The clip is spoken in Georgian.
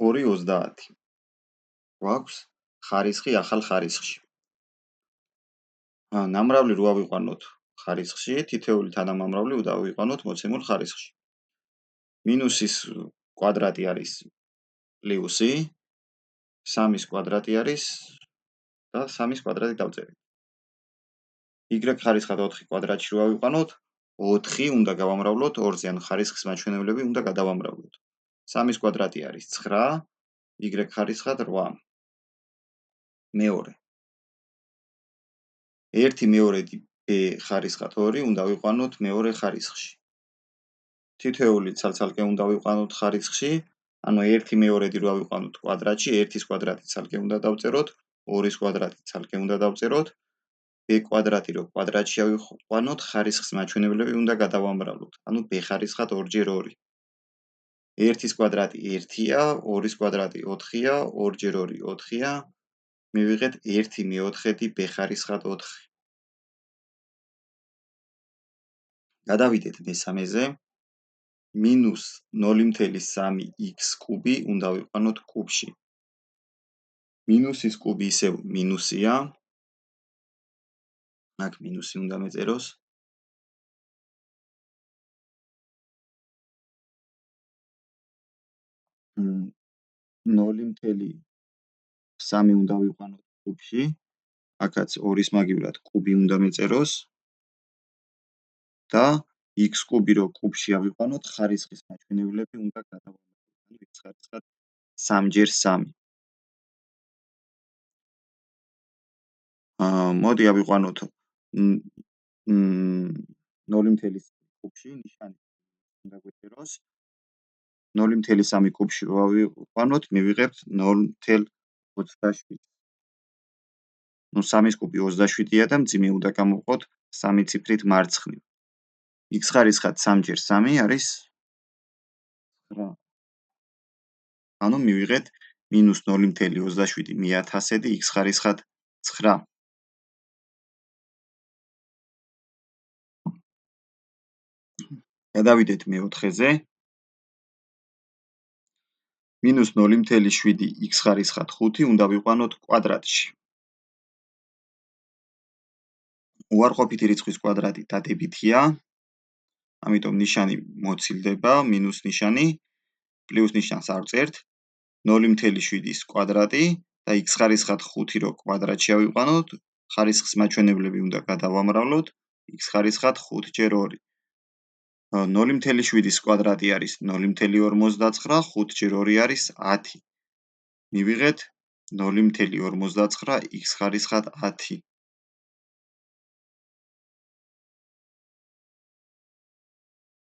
2,30. გვაქვს ხარისხი ახალ ხარისხში. ნამრავლი რო ავიყვანოთ ხარისხში, თითეული თანამამრავლი უნდა ავიყვანოთ მოცემულ ხარისხში. მინუსის კვადრატი არის პლუსი, 3-ის კვადრატი არის და 3-ის კვადრატი დავწერეთ. y ხარისხად 4 კვადრატში რო ავიყვანოთ, 4 უნდა გავამრავლოთ 2-ზე, ან ხარისხის მაჩვენებლები უნდა გადავამრავლოთ. 3-ის კვადრატი არის 9, y ხარისხად 8. მეორე. 1/2 b ხარისხად 2 უნდა ავიყვანოთ მეორე ხარისხში. თითოეული ცალ-ცალკე უნდა ავიყვანოთ ხარისხში, ანუ 1/2 რო ავიყვანოთ კვადრატში, 1-ის კვადრატი ცალკე უნდა დავწეროთ, 2-ის კვადრატი ცალკე უნდა დავწეროთ, b კვადრატი რო კვადრატში ავიყვანოთ, ხარისხის მაჩვენებლები უნდა გადავამრავლოთ, ანუ b ხარისხად 2x2. 1-ის კვადრატი 1-ია, 2-ის კვადრატი 4-ია, 2x2 4-ია, მივიღეთ 1/4 b ხარისხად 4. გადავიდეთ მესამეზე. -0.3x კუბი უნდა ავიყვანოთ კუბში. მინუსის კუბი ისევ მინუსია. აქ მინუსი უნდა მეწეროს. -0.3 უნდა ავიყვანოთ კუბში. აქაც 2-ის მაგივრად კუბი უნდა მეწეროს. და x კუბი რო კუბში ავიყვანოთ, ხარისხის მაჩვენებლები უნდა გადავამრავლოთ. x ხარისხად 3x3. მოდი ავიყვანოთ 0.3 კუბში, ნიშანი უნდა გვეწეროს. 0.3 კუბში რო ავიყვანოთ, მივიღებთ 0.27. 3-ის კუბი 27-ია და მძიმე უნდა გამოვყოთ 3 ციფრით მარცხნივ. x ხარისხად 3x3 არის 9. ანუ მივიღეთ -0.27 მე-1000 x ხარისხად 9. გადავიდეთ მეოთხეზე. -0.7 x ხარისხად 5 უნდა ვიყვანოთ კვადრატში. უარყოფითი რიცხვის კვადრატი დადებითია, ამიტომ ნიშანი მოცილდება, მინუს ნიშანი, პლუს ნიშანს არ ვწერთ. 0.7-ის კვადრატი და x ხარისხად 5 რო კვადრატში ავიყვანოთ, ხარისხის მაჩვენებლები უნდა გადავამრავლოთ, x ხარისხად 5x2. 0.7-ის კვადრატი არის 0.59, 5x2 არის 10. მივიღეთ 0.59 x ხარისხად 10.